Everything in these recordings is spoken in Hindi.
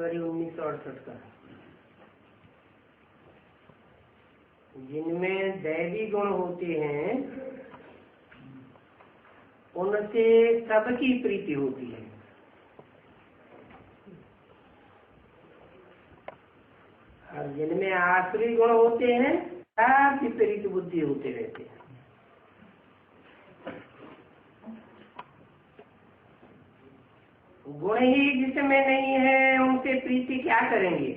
जनवरी 1968 का, जिनमें दैवी गुण होते हैं उनसे सबकी प्रीति होती है, और जिनमें आसुरी गुण होते हैं सब विपरीत बुद्धि होते रहते हैं। गुण ही जिसमें नहीं है उनसे प्रीति क्या करेंगे?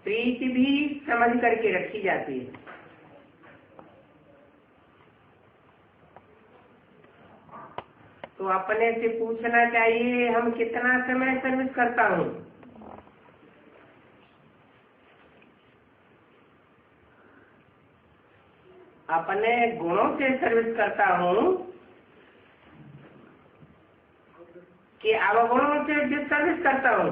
प्रीति भी समझ करके रखी जाती है। तो अपने से पूछना चाहिए, हम कितना समय सर्विस करता हूँ? अपने गुणों से सर्विस करता हूँ कि अवगुणों से सर्विस करता हूँ?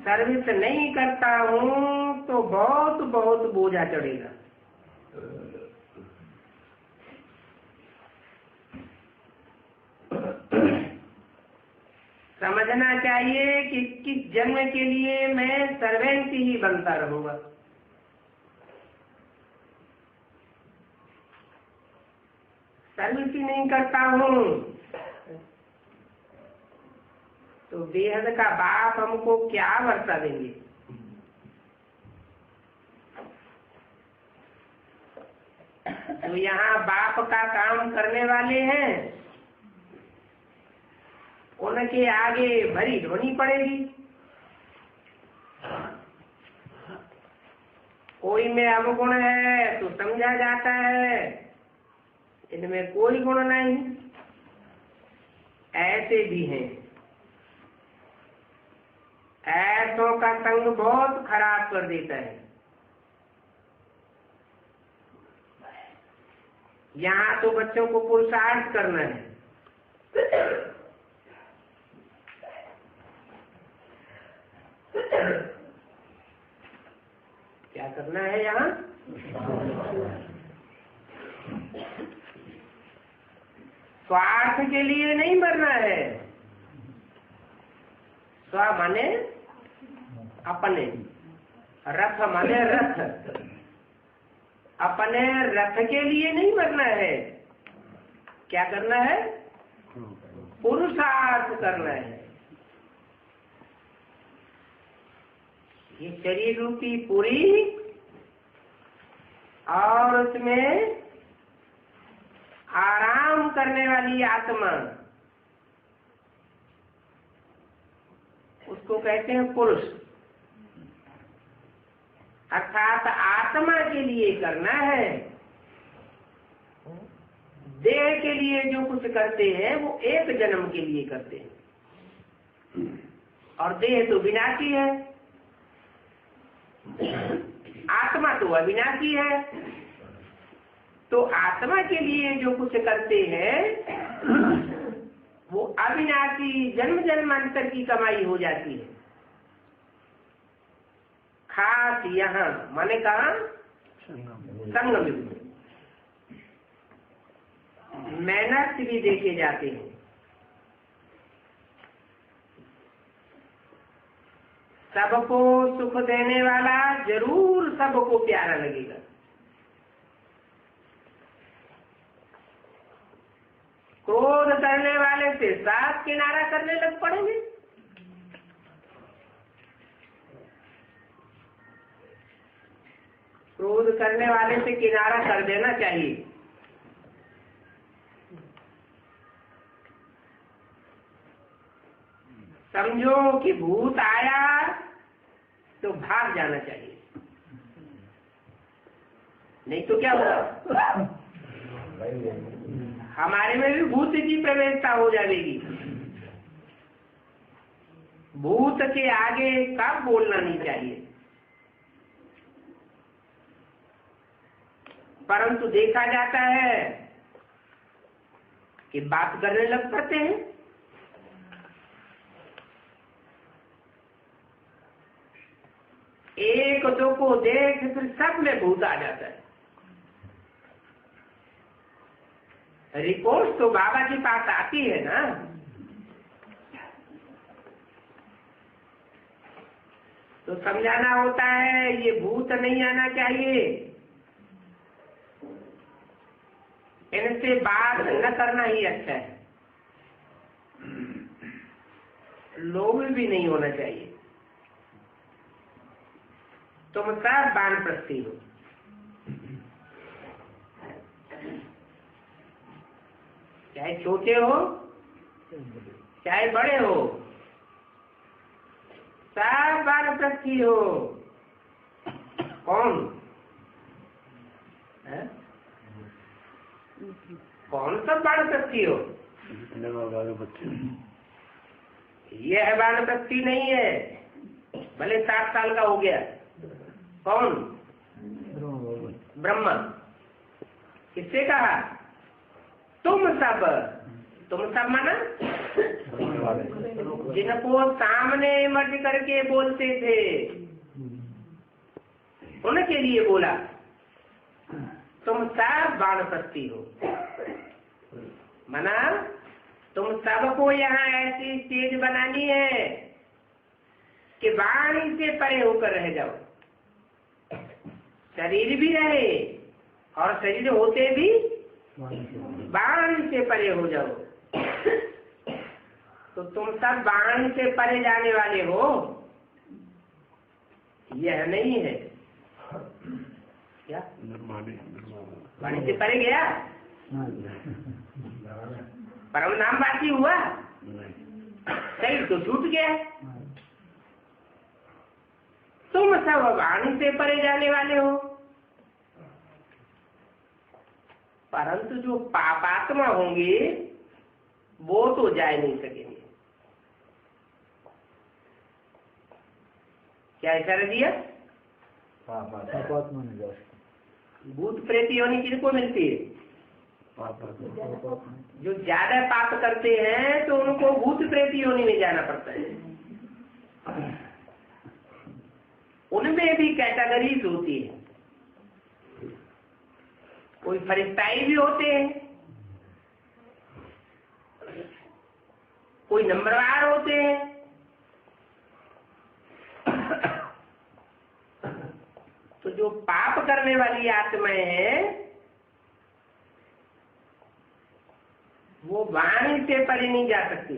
सर्विस नहीं करता हूँ तो बहुत बहुत बोझा चढ़ेगा। समझना चाहिए कि किस जन्म के लिए मैं सर्वेंट ही बनता रहूंगा। सर्विस ही नहीं करता हूँ तो बेहद का बाप हमको क्या वर्षा देंगे? जो यहाँ बाप का काम करने वाले हैं उनके आगे भरी ध्वनि पड़ेगी। कोई में अवगुण है तो समझा जाता है, इनमें कोई गुण नहीं। ऐसे भी हैं। ऐसों का संग बहुत खराब कर देता है। यहाँ तो बच्चों को पुरुषार्थ करना है। क्या करना है यहाँ? स्वार्थ के लिए नहीं मरना है। स्व माने अपने, रथ माने रथ, अपने रथ के लिए नहीं मरना है। क्या करना है? पुरुषार्थ करना है। ये शरीर रूपी पूरी और उसमें आराम करने वाली आत्मा, उसको कहते हैं पुरुष। अर्थात आत्मा के लिए करना है। देह के लिए जो कुछ करते हैं वो एक जन्म के लिए करते हैं, और देह तो विनाशी है, आत्मा तो अविनाशी है। तो आत्मा के लिए जो कुछ करते हैं वो अविनाशी जन्म जन्मांतर की कमाई हो जाती है। खास यहाँ माने कहा संगम युग में मैनर्स भी देखे जाते हैं। सबको सुख देने वाला जरूर सबको प्यारा लगेगा। क्रोध करने वाले से साफ किनारा करने लग पड़ेंगे। क्रोध करने वाले से किनारा कर देना चाहिए। समझो कि भूत आया तो भाग जाना चाहिए, नहीं तो क्या होगा? हमारे में भी भूत की प्रवेशता हो जाएगी। भूत के आगे कब बोलना नहीं चाहिए। परंतु देखा जाता है कि बात करने लग पड़ते हैं। एक दो को देख फिर सब में भूत आ जाता है। रिपोर्ट तो बाबा के पास आती है ना। तो समझाना होता है ये भूत नहीं आना चाहिए, इनसे बात न करना ही अच्छा है, लोभ भी नहीं होना चाहिए। तुम सब वानप्रस्थी हो, चाहे छोटे हो चाहे बड़े हो, सब वानप्रस्थी हो। कौन है? कौन सब वानप्रस्थी हो? यह वानप्रस्थी नहीं है, भले 7 साल का हो गया। कौन? ब्रह्मा। किससे कहा? तुम सब माना जिनको सामने मर्ज करके बोलते थे उनके लिए बोला तुम सब वानप्रस्थी हो। मना तुम सबको यहाँ ऐसी चीज बनानी है कि वाणी से परे होकर रह जाओ, शरीर भी रहे और शरीर होते भी वाणी से परे हो जाओ। तो तुम सब वाणी से परे जाने वाले हो, यह नहीं है क्या? वाणी से परे गया, परम नामवासी हुआ, शरीर तो छूट गया। तुम सब वाणी से परे जाने वाले हो, परंतु जो पापात्मा होंगे वो तो जा नहीं सकेंगे। क्या इशारा दिया? पापात्मा नहीं जा सकते। भूत प्रेत योनि किनको मिलती है? जो ज्यादा पाप करते हैं तो उनको भूत प्रेत योनि में जाना पड़ता है। उनमें भी कैटेगरीज होती है, कोई फरिश्ताई भी होते हैं, कोई नंबरवार होते हैं। तो जो पाप करने वाली आत्माएं हैं वो वाणी से परे नहीं जा सकती,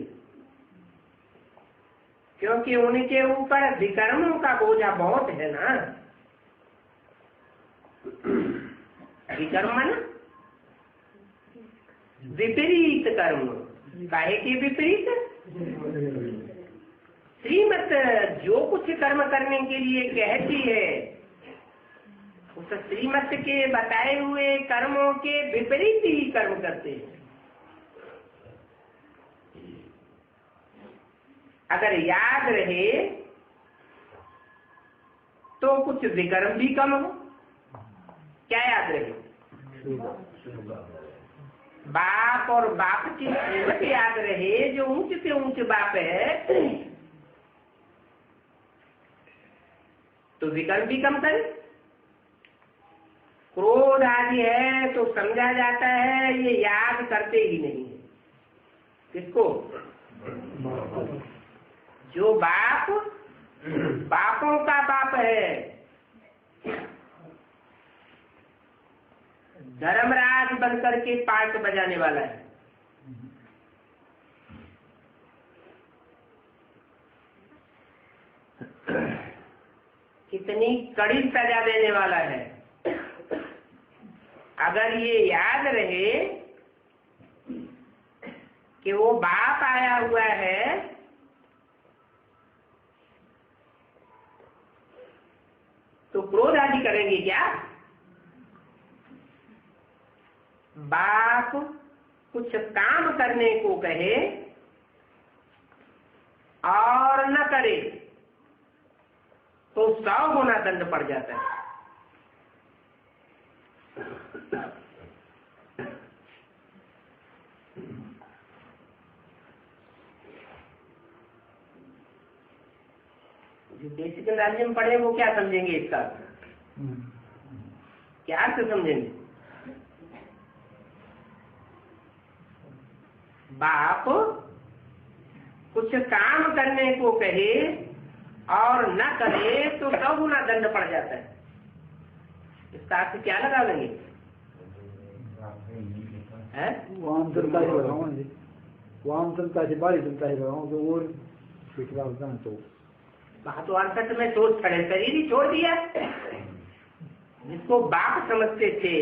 क्योंकि उनके ऊपर विकर्मों का बोझा बहुत है ना। विकर्म ना विपरीत कर्म, काहे के विपरीत? श्रीमत जो कुछ कर्म करने के लिए कहती है उस श्रीमत के बताए हुए कर्मों के विपरीत ही कर्म करते हैं। अगर याद रहे तो कुछ विकर्म भी कम हो। क्या याद रहे? बाप और बाप की कीमत याद रहे, जो ऊंच से ऊंच बाप है तो विकल्प भी कम करे। क्रोध आदि है तो समझा जाता है ये याद करते ही नहीं है। किसको? जो बाप बापों का बाप है, धर्मराज बनकर के पार्ट बजाने वाला है, कितनी कड़ी सजा देने वाला है। अगर ये याद रहे कि वो बाप आया हुआ है तो क्रोध आदि करेंगे क्या? बाप कुछ काम करने को कहे और न करे तो 100 गुना दंड पड़ जाता है। जो बेसिक राज्य में पढ़े वो क्या समझेंगे इसका? क्या अर्थ समझेंगे? बाप कुछ काम करने को कहे और न करे तो 100 गुना दंड पड़ जाता है। इसका अर्थ क्या लगा लेंगे? वाम जनता ही लगाऊं जी, वाम जनता से बारी जनता ही लगाऊं तो और पिछला होता तो वहां तो 68 में सोच खड़े, शरीर ही छोड़ दिया। जिसको बाप समझते थे,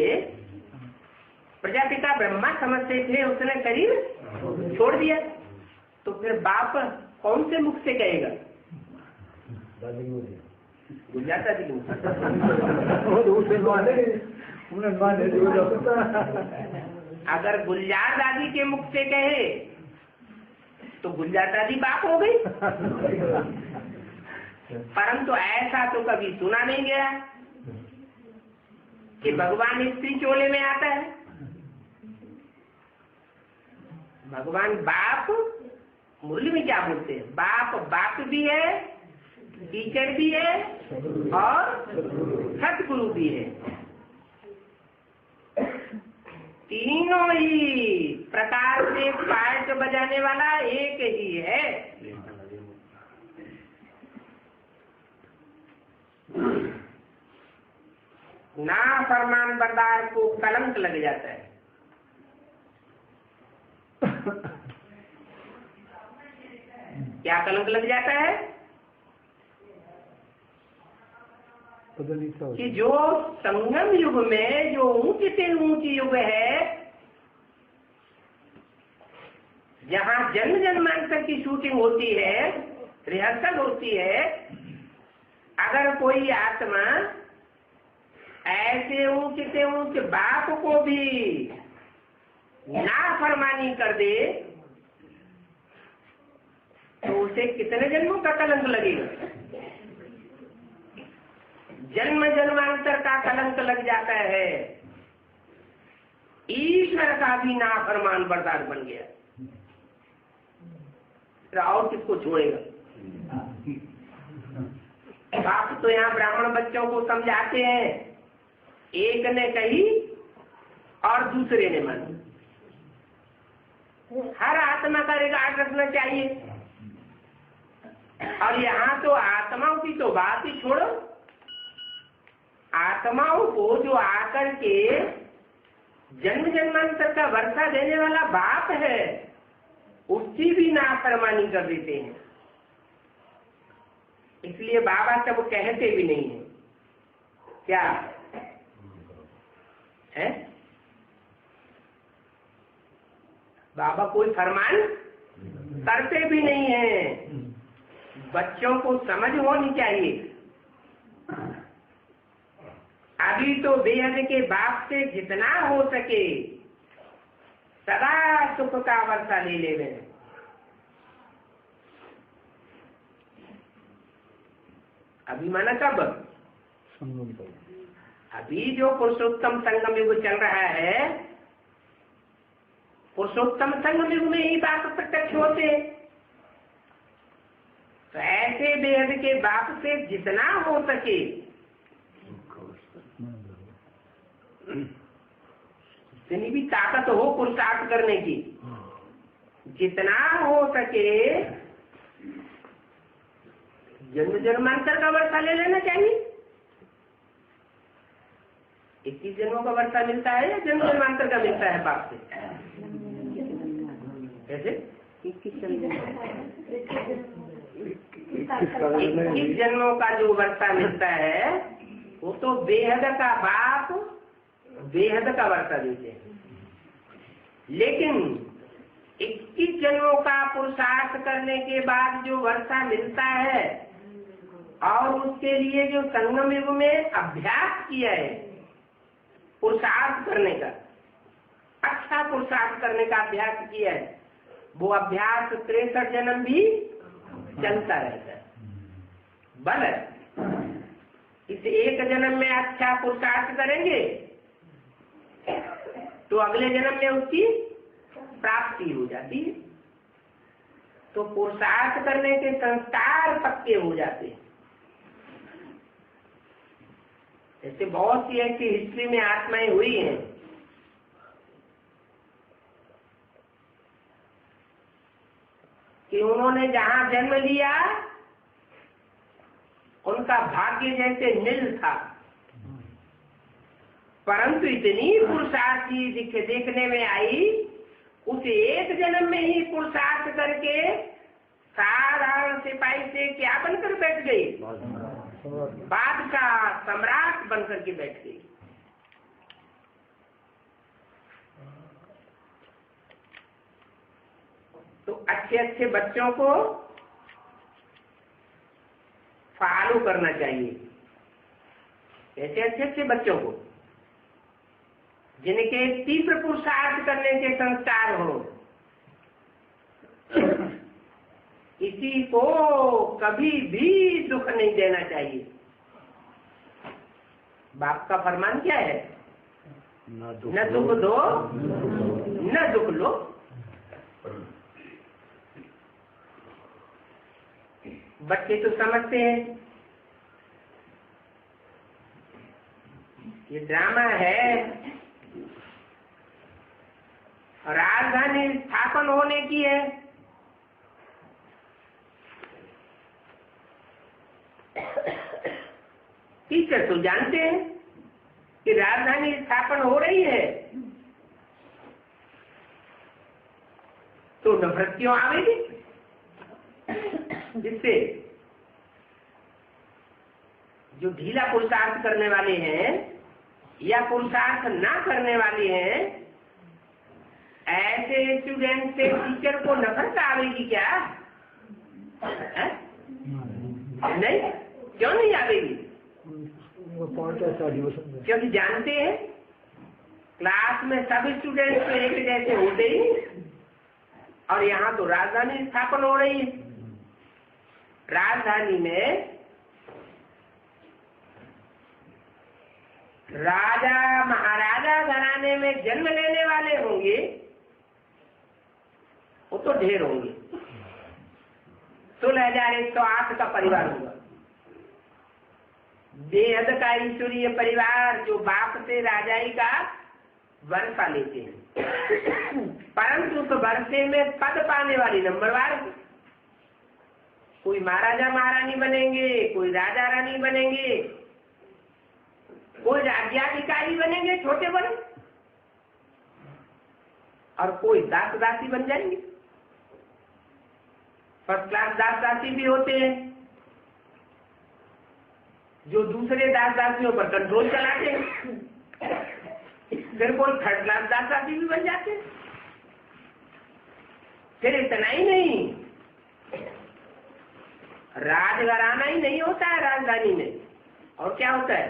प्रजापिता ब्रह्मा समझते थे, उसने शरीर छोड़ दिया। तो फिर बाप कौन से मुख से कहेगा? गुलजार दादी के मुख से। अगर गुलजार दादी के मुख से कहे तो गुलजार दादी बाप हो गई। परंतु ऐसा तो कभी सुना नहीं गया कि भगवान स्त्री चोले में आता है। भगवान बाप, मुरली में क्या बोलते हैं? बाप बाप भी है, टीचर भी है और सतगुरु भी है। तीनों ही प्रकार से पार्ट बजाने वाला एक ही है। ना फरमान बरदार को कलंक लग जाता है। क्या कलंक लग जाता है? कि जो संगम युग में जो ऊंचे से ऊंची युग है, जहाँ जन्म जन्मांतर की शूटिंग होती है, रिहर्सल होती है, अगर कोई आत्मा ऐसे ऊंचे से ऊंचे बाप को भी नाफरमानी कर दे तो उसे कितने जन्मों का कलंक लगेगा? जन्म जन्मांतर का कलंक लग जाता है। ईश्वर का भी नाफरमान बरदार बन गया, और किसको छोड़ेगा? बाप तो यहाँ ब्राह्मण बच्चों को समझाते हैं, एक ने कही और दूसरे ने मानी। हर आत्मा का रिकॉर्ड रखना चाहिए। और यहाँ तो आत्माओं की तो बात ही छोड़ो, आत्माओं को जो आकर के जन्म जन्मांतर का वर्षा देने वाला बाप है, उसकी भी नाफरमानी कर देते हैं। इसलिए बाबा सब कहते भी नहीं है। क्या है? बाबा कोई फरमान करते भी नहीं है। बच्चों को समझ होनी चाहिए। अभी तो बेहद के बाप से जितना हो सके सदा सुख का वर्षा ले ले। अभी माना कब? अभी जो पुरुषोत्तम संगम युग चल रहा है, पुरुषोत्तम संगम युग में ही बाप प्रत्यक्ष होते। तो ऐसे बेहद के बाप से जितना हो सके जितनी भी ताकत हो पुरुषार्थ करने की, जितना हो सके जन्म जन्मांतर का वर्षा ले लेना चाहिए। 21 जन्मों का वर्षा मिलता है या जन्म जन्मांतर का मिलता है बाप से? कैसे? 21 जन्मों का जो वर्षा मिलता है वो तो बेहद का बाप बेहद का वर्षा देते हैं। लेकिन 21 जन्मों का पुरुषार्थ करने के बाद जो वर्षा मिलता है और उसके लिए जो संगम युग में अभ्यास किया है पुरुषार्थ करने का, अच्छा पुरुषार्थ करने का अभ्यास किया है, वो अभ्यास 63 जन्म भी चलता रहता है। बल इस एक जन्म में अच्छा पुरुषार्थ करेंगे तो अगले जन्म में उसकी प्राप्ति हो जाती है। तो पुरुषार्थ करने के संस्कार पक्के हो जाते हैं। ऐसे बहुत सी ऐसी हिस्ट्री में आत्माएं हुई हैं कि उन्होंने जहां जन्म लिया उनका भाग्य जैसे नील था, परंतु इतनी पुरुषार्थी देखने में आई, उस एक जन्म में ही पुरुषार्थ करके साधारण सिपाही से क्या बनकर बैठ गई? बादशाह, सम्राट बनकर के बैठ गई। तो अच्छे अच्छे बच्चों को फॉलो करना चाहिए, ऐसे अच्छे अच्छे बच्चों को जिनके तीव्र पुरुषार्थ करने के संस्कार हो। इसी को कभी भी दुख नहीं देना चाहिए। बाप का फरमान क्या है? न दुख दो न दुख लो। बच्चे तो समझते हैं ये ड्रामा है, राजधानी स्थापन होने की है। टीचर तो जानते हैं कि राजधानी स्थापन हो रही है, तो नफरत क्यों आवेगी? जिससे जो ढीला पुरुषार्थ करने वाले हैं या पुरुषार्थ ना करने वाले हैं, ऐसे स्टूडेंट से टीचर को नफरत आवेगी क्या? नहीं, क्यों नहीं आवेगी? क्योंकि जानते हैं क्लास में सब स्टूडेंट तो एक जैसे होते ही, और यहाँ तो राजधानी स्थापन हो रही है। राजधानी में राजा महाराजा घराने में जन्म लेने वाले होंगे, वो तो ढेर होंगे। 16,108 का परिवार होगा, बेहद का ईश्वरीय परिवार, जो बाप से राजाई का वर्षा लेते हैं, परंतु उस वर्षे में पद पाने वाली नंबरवार, कोई महाराजा महारानी बनेंगे, कोई राजा रानी बनेंगे, कोई राज्याधिकारी बनेंगे छोटे बड़े, और कोई दास दासी बन जाएंगे। फर्स्ट क्लास दास दासी भी होते हैं जो दूसरे दास दासियों पर कंट्रोल चलाते हैं, फिर कोई थर्ड क्लास दास दासी भी बन जाते हैं। फिर इतना ही नहीं, राजघराना ही नहीं होता है राजधानी में, और क्या होता है?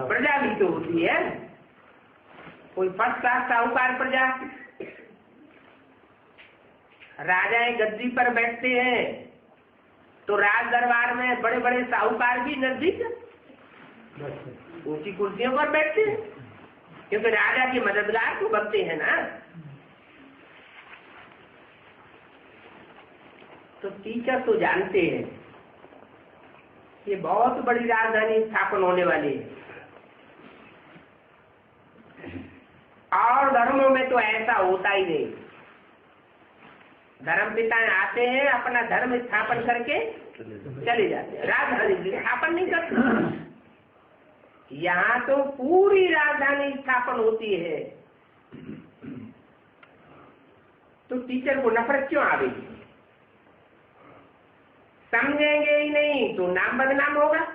प्रजा भी तो होती है। कोई फर्स्ट क्लास साहूकार प्रजा, राजाएं गद्दी पर बैठते हैं तो राज दरबार में बड़े बड़े साहूकार भी नजदीक ऊंची कुर्सियों पर बैठते हैं, क्योंकि राजा के मददगार तो बनते हैं ना। तो टीचर तो जानते हैं ये बहुत बड़ी राजधानी स्थापन होने वाली है, और धर्मों में तो ऐसा होता ही नहीं। धर्म पिता आते हैं, अपना धर्म स्थापन करके चले जाते हैं, राजधानी स्थापन नहीं करते। यहाँ तो पूरी राजधानी स्थापन होती है, तो टीचर को नफरत क्यों आवेगी? समझेंगे ही नहीं तो नाम बदनाम होगा।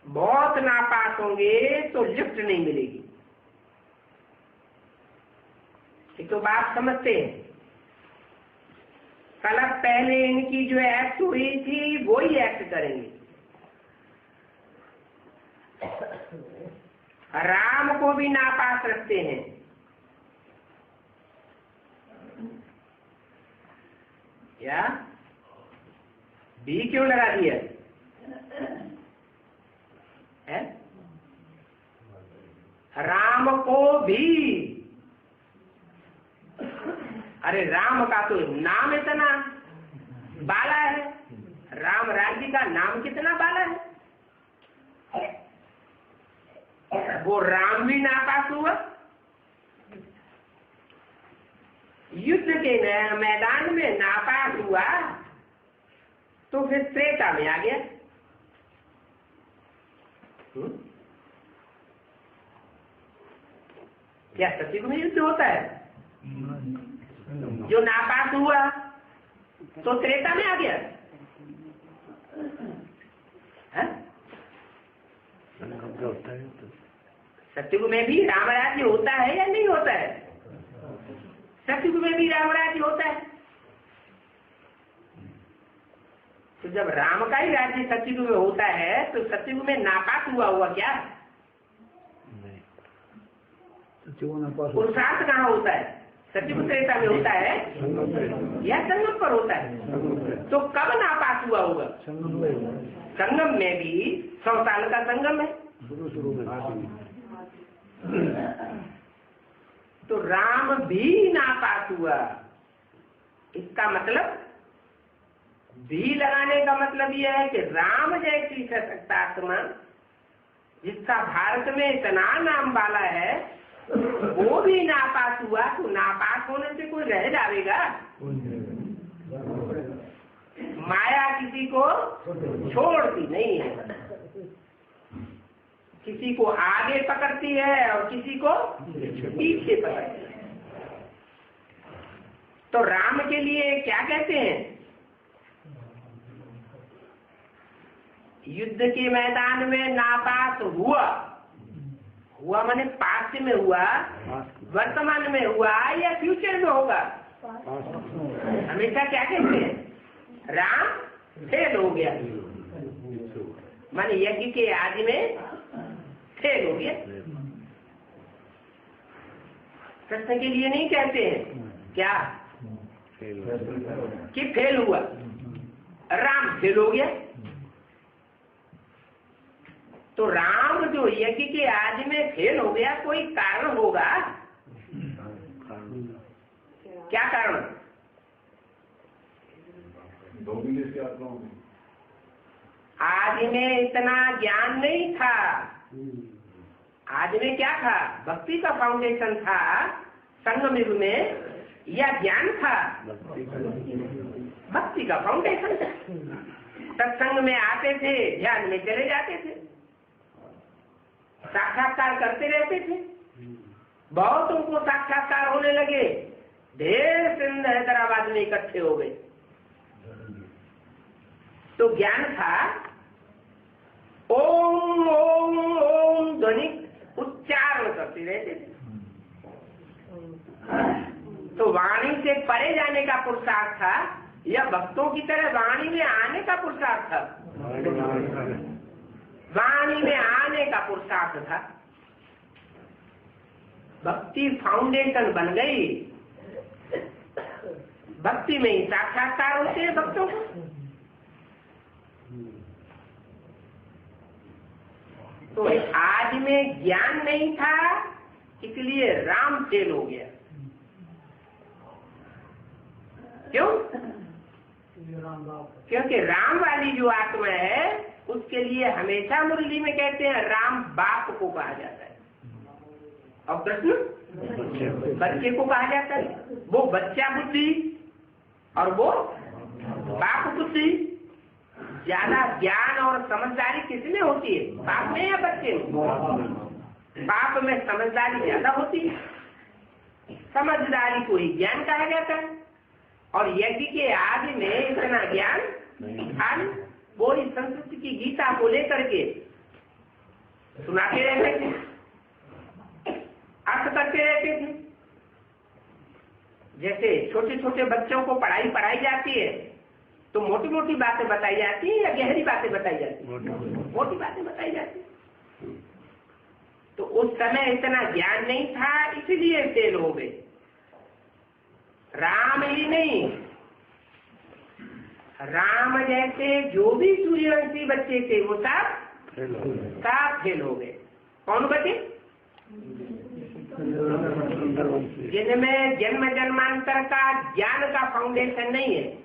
बहुत नापास होंगे तो लिफ्ट नहीं मिलेगी। ये तो बात समझते हैं। कल पहले इनकी जो एक्ट हुई थी वही एक्ट करेंगे। राम को भी नापास रखते हैं। क्या बी क्यों लगा दिया है? राम को भी, अरे राम का तो नाम इतना बाला है, राम राज्य का नाम कितना बाला है, वो राम भी नापास हुआ। युद्ध के मैदान में नापास हुआ तो फिर त्रेता में आ गया। क्या सतयुग में युद्ध होता है? जो नापास हुआ तो त्रेता में आ गया है? सतयुग में भी रामराज्य होता है या नहीं होता है? सतयुग में भी रामराज्य होता है। तो जब राम का ही राज्य सतयुग में होता है तो सतयुग में नापास हुआ क्या? पुरुषार्थ कहाँ होता है? सतयुग त्रेता में होता है या संगम पर होता है? तो कब नापास हुआ होगा? संगम में भी 100 साल का संगम है। तो राम भी नापास हुआ। इसका मतलब भी लगाने का मतलब यह है कि राम जैसी सशक्त आत्मा जिसका भारत में इतना नाम वाला है वो भी नापास हुआ, तो नापास होने से कोई रह जाएगा? माया किसी को छोड़ती नहीं है, किसी को आगे पकड़ती है और किसी को पीछे पकड़ती है। तो राम के लिए क्या कहते हैं? युद्ध के मैदान में नापास हुआ माने पास्ट में हुआ, वर्तमान में हुआ या फ्यूचर में होगा? हमेशा क्या कहते हैं? राम फेल हो गया, माने यज्ञ के आदि में फेल हो गया। कृष्ण के लिए नहीं कहते हैं क्या कि फेल हुआ, राम फेल हो गया। तो राम जो यज्ञ के आदि में फेल हो गया, कोई कारण होगा? क्या कारण? आदि में इतना ज्ञान नहीं था। आदि में क्या था? भक्ति का फाउंडेशन था संगम युग में, या ज्ञान था? भक्ति का फाउंडेशन था। सत्संग में आते थे, ध्यान में चले जाते थे, साक्षात्कार करते रहते थे। बहुतों को साक्षात्कार होने लगे, ढेर सिंध हैदराबाद में इकट्ठे हो गए। तो ज्ञान था, ओम ओम ओम ध्वनि उच्चारण करते रहते थे। तो वाणी से परे जाने का पुरुषार्थ था या भक्तों की तरह वाणी में आने का पुरुषार्थ था? वाणी में आने का पुरुषार्थ था। भक्ति फाउंडेशन बन गई, भक्ति में ही साक्षात्कार होते हैं भक्तों को। तो आज में ज्ञान नहीं था, इसलिए राम फेल हो गया। क्यों? क्योंकि राम वाली जो आत्मा है उसके लिए हमेशा मुरली में कहते हैं राम बाप को कहा जाता है और कृष्ण बच्चे को कहा जाता है। वो बच्चा बुद्धि और वो बाप बुद्धि। ज्यादा ज्ञान और समझदारी किसमें होती है, बाप में या बच्चे में? बाप में समझदारी ज्यादा होती है, समझदारी को ही ज्ञान कहा जाता है। और यज्ञ के आदि में इतना ज्ञान था नहीं। वो इस संस्कृति की गीता को लेकर के सुनाते रहते थे, अर्थ करते रहते थे। जैसे छोटे छोटे बच्चों को पढ़ाई जाती है तो मोटी मोटी बातें बताई जाती है या गहरी बातें बताई जाती है? मोटी बातें बताई जाती है। तो उस समय इतना ज्ञान नहीं था, इसलिए फेल हो गए। राम ही नहीं, राम जैसे जो भी सूर्यवंशी बच्चे थे वो सब फेल हो गए। कौन बचे? जिनमें जन्म जन्मांतर का ज्ञान का फाउंडेशन नहीं है।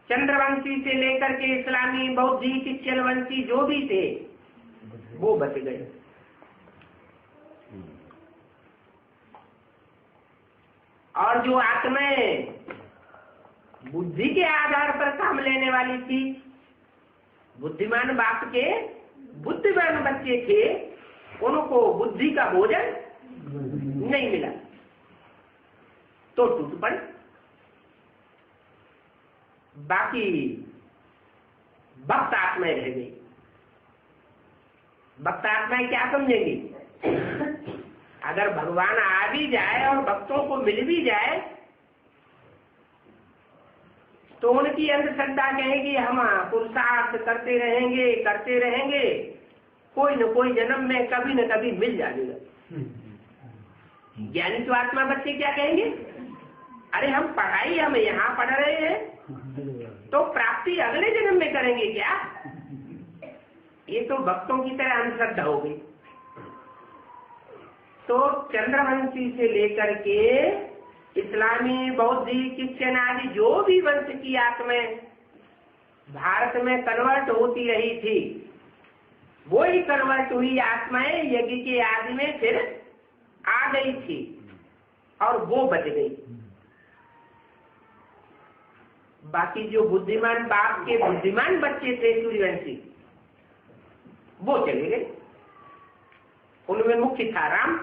चंद्रवंशी से लेकर के इस्लामी, बौद्धिक, चलवंशी जो भी थे वो बच गए। और जो आत्माएं बुद्धि के आधार पर काम लेने वाली थी, बुद्धिमान बाप के बुद्धिमान बच्चे थे, उनको बुद्धि का भोजन नहीं मिला तो टूट पड़े। बाकी भक्त आत्माएं रह गई। भक्त आत्माएं क्या समझेंगी? अगर भगवान आ भी जाए और भक्तों को मिल भी जाए तो उनकी अंधश्रद्धा कहेगी हम पुरुषार्थ करते रहेंगे, कोई न कोई जन्म में कभी न कभी मिल जाएगा। ज्ञानी तो आत्मा बच्चे क्या कहेंगे? अरे हम पढ़ाई हम यहाँ पढ़ रहे हैं तो प्राप्ति अगले जन्म में करेंगे क्या? ये तो भक्तों की तरह अंधश्रद्धा हो गई। तो चंद्रवंशी से लेकर के इस्लामी, बौद्धिक, क्रिश्चियन आदि जो भी वंश की आत्माएं भारत में कन्वर्ट होती रही थी, वो ही कन्वर्ट हुई आत्माएं यज्ञ के आदि में फिर आ गई थी और वो बच गई। बाकी जो बुद्धिमान बाप के बुद्धिमान बच्चे थे सूर्यवंशी, वो चले गए। उनमें मुख्य था राम।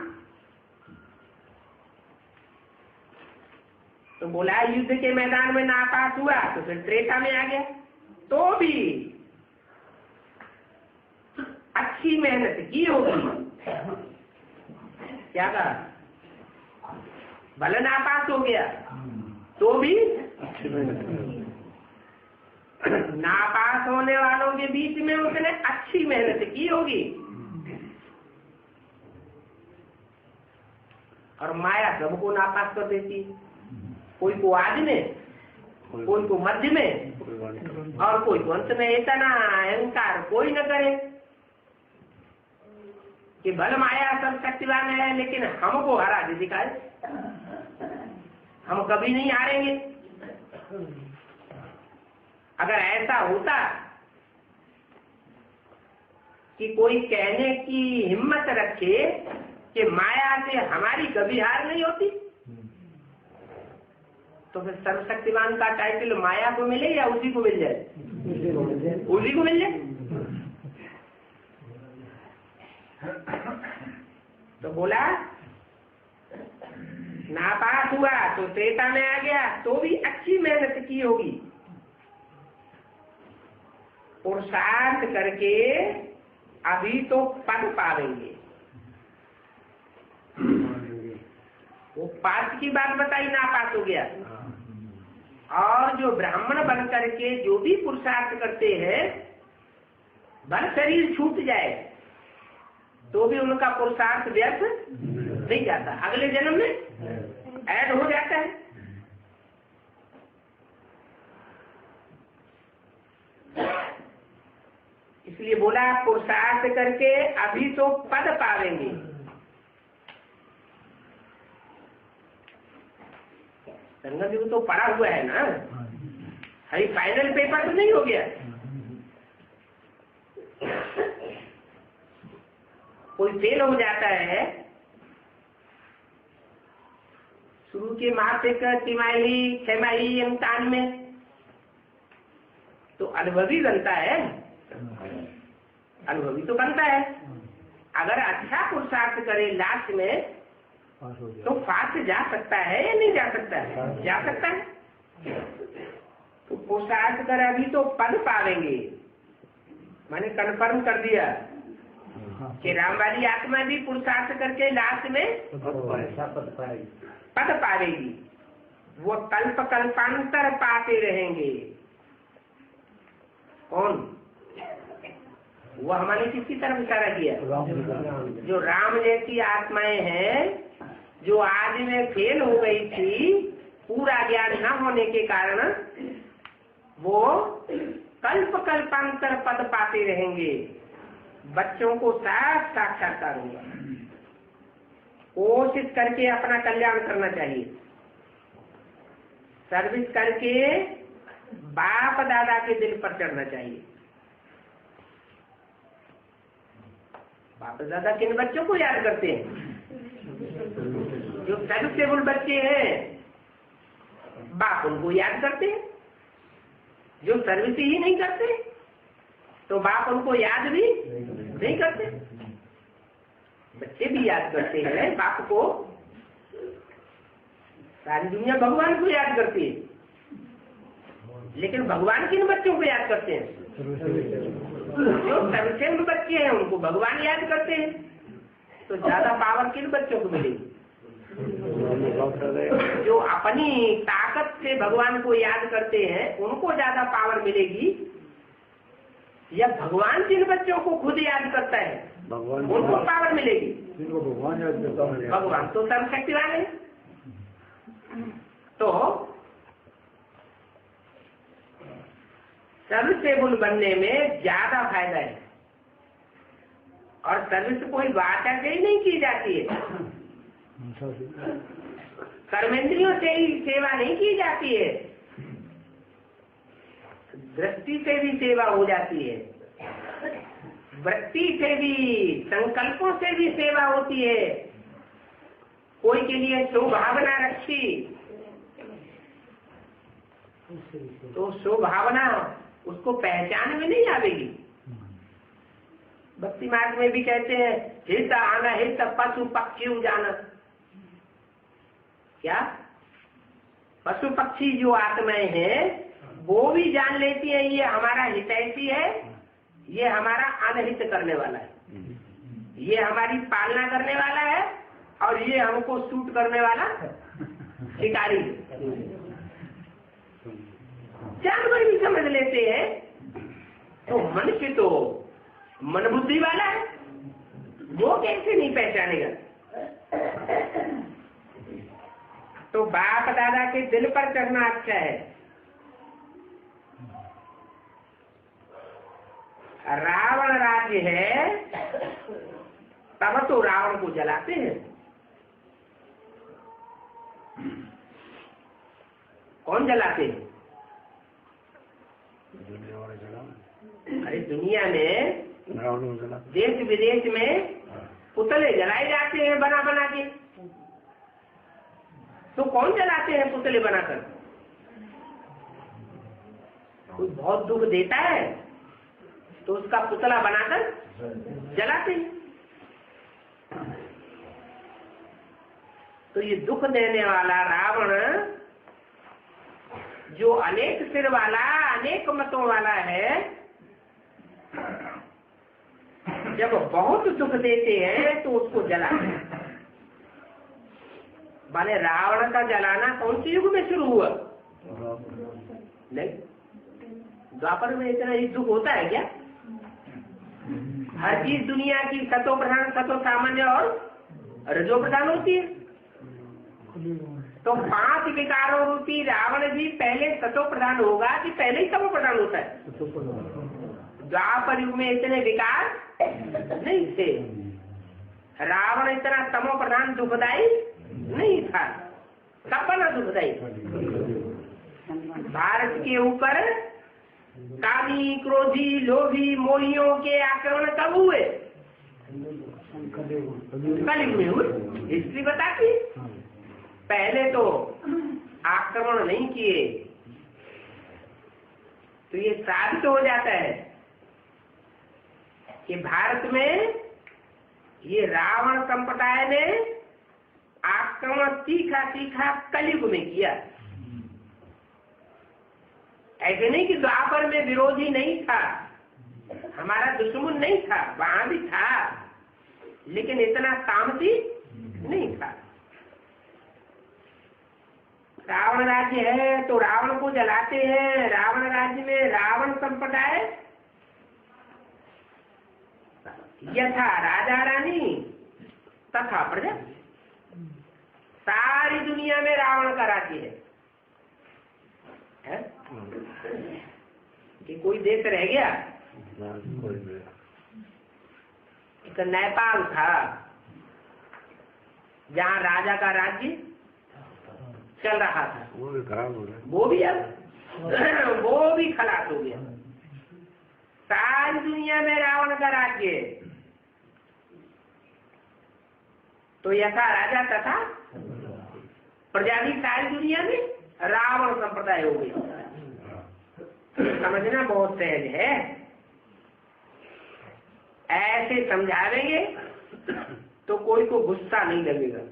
तो बोला युद्ध के मैदान में नापास हुआ तो फिर त्रेता में आ गया। तो भी अच्छी मेहनत की होगी। क्या कहा? भले नापास हो गया तो भी नापास होने वालों के बीच में उसने अच्छी मेहनत की होगी। और माया सबको नापास कर देती, कोई को आदि में, कोई को मध्य में और कोई को अंत में। इतना अहंकार कोई न करे कि भले माया सब शक्तिवान है लेकिन हमको हरा दे दिखाए, हम कभी नहीं हारेंगे। अगर ऐसा होता कि कोई कहने की हिम्मत रखे कि माया से हमारी कभी हार नहीं होती, तो फिर सर्वशक्तिमान का टाइटल माया को मिले या उसी को मिल जाए? उसी को मिल जाए। तो बोला नापास हुआ तो त्रेता में आ गया तो भी अच्छी मेहनत की होगी, पुरुषार्थ करके अभी तो पद पावेंगे। वो पास की बात बताई, नापास हो गया। और जो ब्राह्मण बन करके जो भी पुरुषार्थ करते हैं, भले शरीर छूट जाए तो भी उनका पुरुषार्थ व्यर्थ नहीं जाता, अगले जन्म में ऐड हो जाता है। इसलिए बोला पुरुषार्थ करके अभी तो पद पावेंगे। संगत जी तो पढ़ा हुआ है ना, अभी फाइनल पेपर तो नहीं हो गया। कोई फेल हो जाता है शुरू के मासिक, तिमाही, छमाही इम्तिहान में, तो अनुभवी बनता है, अनुभवी तो बनता है। अगर अच्छा पुरुषार्थ करे लास्ट में तो फास्ट जा सकता है या नहीं जा सकता है? जा सकता है। तो पुरुषार्थ कर अभी तो पद पावेंगे। मैंने कन्फर्म कर दिया कि राम वाली आत्मा भी पुरुषार्थ करके लास्ट में पद पावेगी। वो कल्प कल्पांतर पाते रहेंगे। कौन? वो हमारे किसकी तरफ इशारा किया? जो राम जैसी आत्माएं हैं, जो आदि में फेल हो गई थी पूरा ज्ञान न होने के कारण, वो कल्प कल्पांतर पद पाते रहेंगे। बच्चों को साफ साक्षात्कार होगा। कोशिश करके अपना कल्याण करना चाहिए। सर्विस करके बाप दादा के दिल पर चढ़ना चाहिए। बाप दादा किन बच्चों को याद करते हैं? जो सर्विसेबल बच्चे हैं, बाप उनको याद करते हैं। जो सर्विस ही नहीं करते तो बाप उनको याद भी नहीं करते। बच्चे भी याद करते हैं बाप को, सारी दुनिया भगवान को याद करती है, लेकिन भगवान किन बच्चों को याद करते हैं? जो सर्वश्रेष्ठ बच्चे हैं उनको भगवान याद करते हैं। तो ज्यादा पावर किन बच्चों को मिलेगी? जो अपनी ताकत से भगवान को याद करते हैं उनको ज्यादा पावर मिलेगी, या भगवान जिन बच्चों को खुद याद करता है उनको पावर मिलेगी? भगवान याद करता है। भगवान तो सर्वशक्तिवान है। तो सर्वसेवुल बनने में ज्यादा फायदा है। और सर्विस कोई वाचा से ही नहीं की जाती है, कर्मेंद्रियों से ही सेवा नहीं की जाती है, दृष्टि से भी सेवा हो जाती है, वृत्ति से भी, संकल्पों से भी सेवा होती है। कोई के लिए स्वभावना रखी तो स्वभावना उसको पहचान में नहीं आवेगी। भक्ति मार्ग में भी कहते हैं हित आना हित पशु पक्षी जाना। क्या पशु पक्षी जो आत्माएं हैं वो भी जान लेती है ये हमारा हितैषी है, ये हमारा अनहित करने वाला है, ये हमारी पालना करने वाला है, और ये हमको शूट करने वाला शिकारी। जानवर भी समझ लेते हैं। तो मनुष्य तो मन बुद्धि वाला है, वो कैसे नहीं पहचानेगा? तो बाप दादा के दिल पर चढ़ना अच्छा है। रावण राज्य है तब तो रावण को जलाते हैं। कौन जलाते हैं? अरे दुनिया में देश विदेश में पुतले जलाए जाते हैं बना बना के। तो कौन जलाते हैं पुतले बनाकर? कोई बहुत दुख देता है तो उसका पुतला बनाकर जलाते हैं। तो ये दुख देने वाला रावण जो अनेक सिर वाला, अनेक मतों वाला है, जब बहुत दुख देते हैं तो उसको जलाते हैं। माने रावण का जलाना कौन से युग में शुरू हुआ? नहीं, द्वापर में इतना ही दुख होता है क्या? हर चीज दुनिया की सतो प्रधान, सतो सामान्य और रजो प्रधान होती है। तो 5 विकारों रूपी रावण भी पहले सतो प्रधान होगा कि पहले ही तमो प्रधान होता है? द्वापर युग में इतने विकार नहीं थे। रावण इतना तमो प्रधान दुखदाई नहीं था। कब बना दुखदाई? भारत के ऊपर कामी, क्रोधी, लोभी, मोहियों के आक्रमण कब हुए? कलयुग में हुए। हिस्ट्री बताती है। पहले तो आक्रमण नहीं किए। तो ये साबित हो जाता है कि भारत में ये रावण संप्रदाय ने आक्रमण तीखा तीखा कलयुग में किया। ऐसे नहीं कि द्वापर में विरोधी नहीं था, हमारा दुश्मन नहीं था, वहां भी था, लेकिन इतना तामसी नहीं था। रावण राज्य है तो रावण को जलाते हैं। रावण राज्य में रावण संप्रदाय यथा राजा रानी तथा प्रजा, सारी दुनिया में रावण का राज्य है? कि कोई देश रह गया? एक नेपाल था जहाँ राजा का राज्य चल रहा था, वो भी खराब हो गया। वो भी खलास हो गया। सारी दुनिया में रावण का राज्य है। तो यथा राजा तथा प्रजा भी सारी दुनिया में रावण संप्रदाय हो गई। समझना बहुत सहज है। ऐसे समझावेंगे तो कोई को गुस्सा नहीं लगेगा,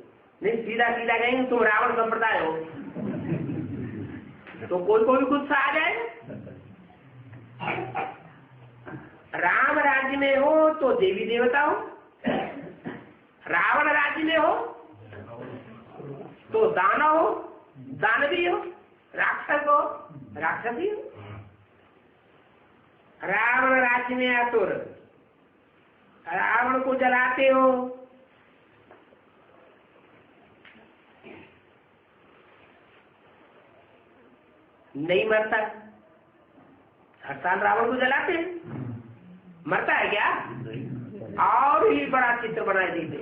नहीं सीधा सीधा कहेंगे तुम रावण संप्रदाय हो तो कोई को भी गुस्सा आ जाएगा। राम राज्य में हो तो देवी देवता हो, रावण राज्य में हो तो दानव हो, दानवी हो, राक्षस हो, राक्षसी हो। रावण राज्य में असुर, रावण को जलाते हो, नहीं मरता। हर साल रावण को जलाते हैं, मरता है क्या? और ही बड़ा चित्र बनाए देते।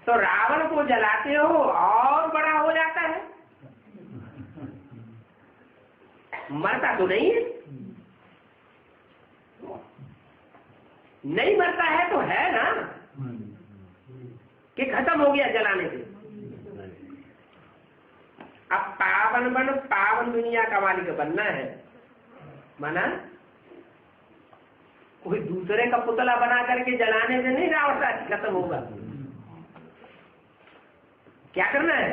तो रावण को जलाते हो और बड़ा हो जाता है, मरता तो नहीं है। नहीं मरता है तो है ना कि खत्म हो गया जलाने से। अब पावन बन पावन दुनिया का मालिक बनना है, माना कोई दूसरे का पुतला बना करके जलाने से नहीं रावण राज्य खत्म होगा। क्या करना है?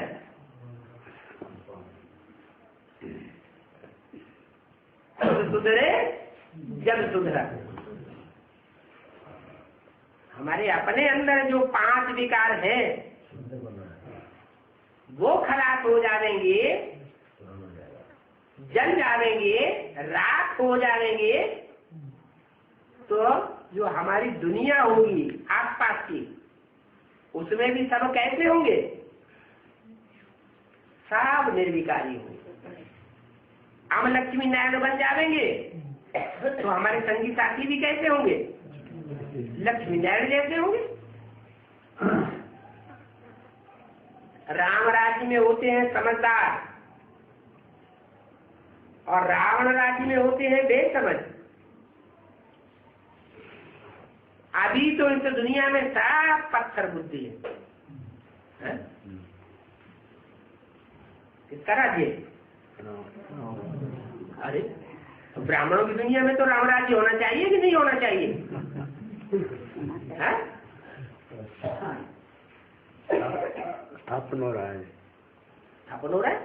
सुधरे जब सुधरा। हमारे अपने अंदर जो 5 विकार है वो खलास हो जाएंगे, जल जाएंगे, राख हो जाएंगे, तो जो हमारी दुनिया होगी आसपास की उसमें भी सब कैसे होंगे? सब निर्विकारी होंगे। हम लक्ष्मी नारायण बन जाएंगे तो हमारे संगी साथी भी कैसे होंगे? लक्ष्मी नारायण जैसे होंगे। राम राज्य में होते हैं समझदार और रावण राज्य में होते हैं बेसमझ। अभी तो इस दुनिया में सब पत्थर बुद्धि है। किसका राज्य? अरे तो ब्राह्मणों की दुनिया में तो राम राज्य होना चाहिए कि नहीं होना चाहिए? स्थापन हो रहा है, स्थापन हो रहा है।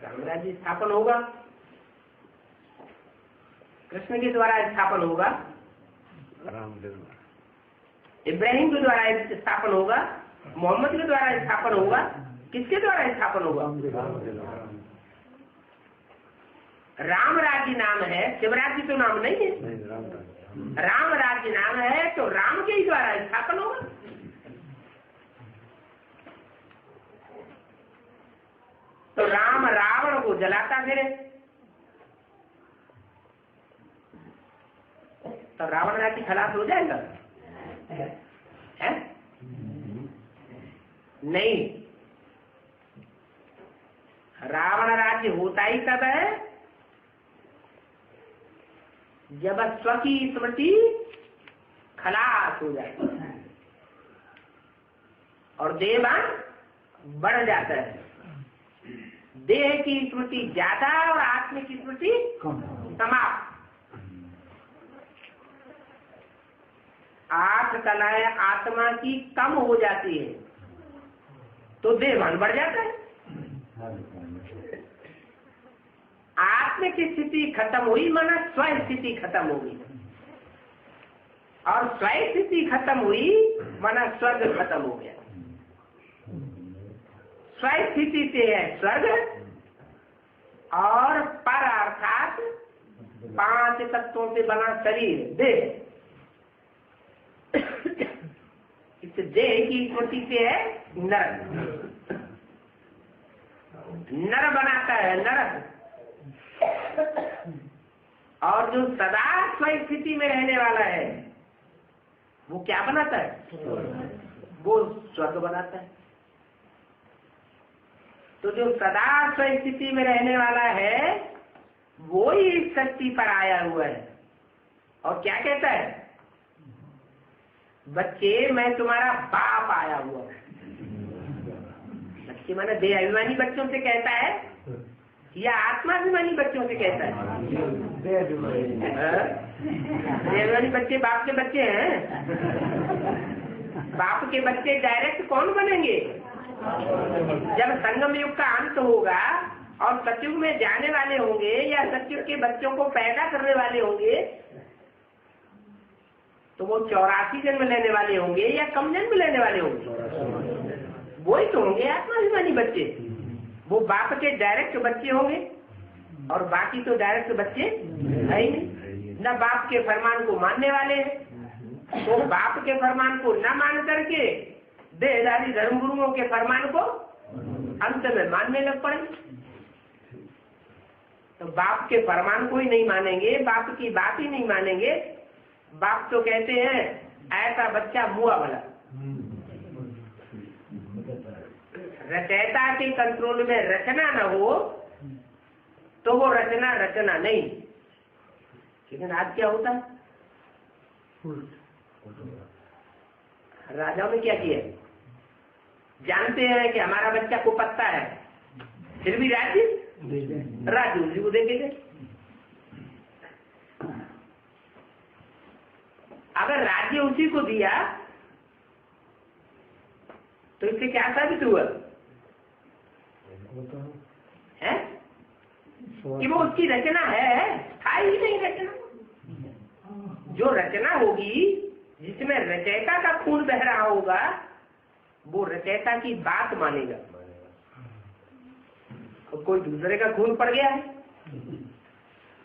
राम राज्य स्थापन होगा, कृष्ण के द्वारा स्थापन होगा, राम के इब्राहिम के द्वारा स्थापन होगा, मोहम्मद के द्वारा स्थापन होगा। किसके द्वारा स्थापन होगा? राम राज्य नाम है, शिवराज्य तो नाम नहीं है। राम राज्य नाम है तो राम के ही द्वारा स्थापन होगा। तो राम रावण को जलाता फिरे तो रावण राज्य खलास हो जाएगा? है? नहीं, रावण राज्य होता ही तब है जब स्व की स्मृति खलास हो जाए और देवान बढ़ जाता है। देह की स्मृति ज्यादा और आत्मा की स्मृति समाप्त। 8 कलाएं आत्मा की कम हो जाती है तो देवान बढ़ जाता है। आत्म की स्थिति खत्म हुई माना स्व स्थिति खत्म हो गई, और स्व स्थिति खत्म हुई माना स्वर्ग खत्म हो गया। स्व स्थिति से है स्वर्ग और पर अर्थात 5 तत्वों से बना शरीर देह। इस देह की स्मृति से है नरक। नर बनाता है नरक। और जो सदा स्वस्थिति में रहने वाला है वो क्या बनाता है? वो स्वर्ग बनाता है। तो जो सदा स्वस्थिति में रहने वाला है वो ही इस शक्ति पर आया हुआ है और क्या कहता है? बच्चे मैं तुम्हारा बाप आया हुआ हूं। कि माना देहाभिमानी बच्चों से कहता है या आत्माभिमानी बच्चों से कहता है? देहाभिमानी बच्चे बाप के बच्चे हैं। बाप के बच्चे डायरेक्ट कौन बनेंगे? जब संगम युग का अंत होगा और सतयुग में जाने वाले होंगे या सतयुग के बच्चों को पैदा करने वाले होंगे, तो वो 84 जन्म लेने वाले होंगे या कम जन्म लेने वाले होंगे? वही तो होंगे आत्माभिमानी बच्चे। वो बाप के डायरेक्ट बच्चे होंगे और बाकी तो डायरेक्ट बच्चे है ही नहीं। न बाप के फरमान को मानने वाले हैं, तो बाप के फरमान को न मान करके देहधारी धर्मगुरुओं के फरमान को अंत में मानने लग पड़े। तो बाप के फरमान को ही नहीं मानेंगे, बाप की बात ही नहीं मानेंगे। बाप तो कहते हैं ऐसा बच्चा मुआ भला। रचयिता के कंट्रोल में रचना न हो तो वो रचना रचना नहीं। लेकिन आज क्या होता है? राजाओं ने क्या किया? जानते हैं कि हमारा बच्चा को पत्ता है, फिर भी राज्य उसी को देंगे। अगर राज्य उसी को दिया तो इससे क्या साबित हुआ है? कि वो उसकी रचना है, था ही नहीं रचना। जो रचना होगी जिसमें रचयिता का खून बह रहा होगा वो रचयिता की बात मानेगा। और कोई दूसरे का खून पड़ गया है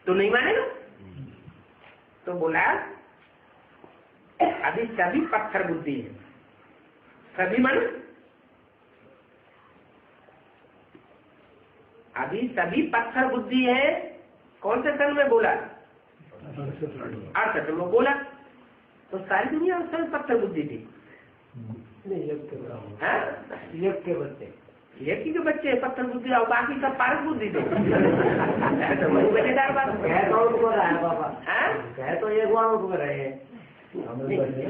तो नहीं मानेगा। तो बोला अभी सभी पत्थर बुद्धि है। सभी मन अभी सभी पत्थर बुद्धि है। कौन से सन में बोला? अर्थ में बोला। तो सारी दुनिया उस समय पत्थर बुद्धि थी। यज्ञ के बच्चे पत्थर बुद्धि और बाकी सब पारस बुद्धि थे। तो वही बजेदार बात तो ये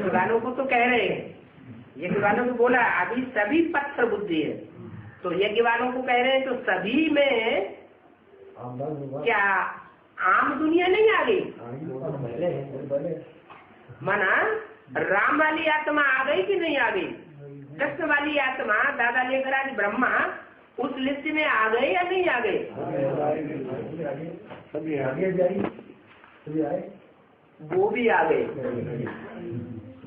गानों को तो कह रहे हैं। यज्ञ वालों को बोला अभी सभी पत्थर बुद्धि है। तो यज्ञ वालों को कह रहे हैं तो सभी में क्या आम दुनिया नहीं आ गई? माना राम वाली आत्मा आ गई कि नहीं आ गई? कृष्ण वाली आत्मा दादा लेकर आज ब्रह्मा उस लिस्ट में आ गए या नहीं आ गए? वो भी आ गए।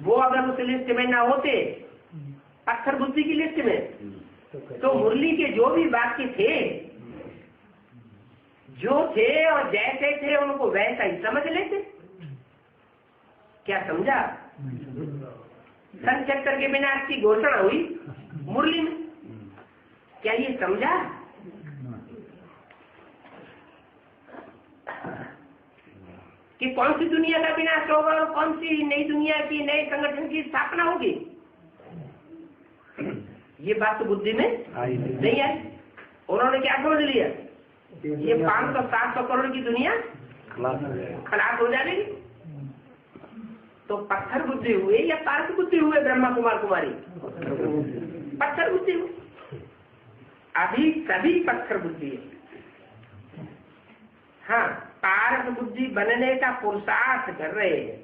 वो अगर उस लिस्ट में ना होते पत्थर बुद्धि की लिस्ट में तो मुरली के जो भी वाक्य थे जो थे और जैसे थे उनको वैसा ही समझ लेते। क्या समझा? सन 76 के विनाश की घोषणा हुई मुरली में। क्या ये समझा? कि कौन सी दुनिया का विनाश होगा और कौन सी नई दुनिया की नए संगठन की स्थापना होगी? ये बात तो बुद्धि में नहीं आई। उन्होंने क्या समझ लिया? ये 500-700 करोड़ की दुनिया खलास हो जाएगी। तो पत्थर बुद्धि हुए या पारस बुद्धि हुए? ब्रह्मा कुमार कुमारी पत्थर बुद्धि हुए। अभी सभी पत्थर बुद्धि है। हाँ, पारस बुद्धि बनने का पुरुषार्थ कर रहे हैं।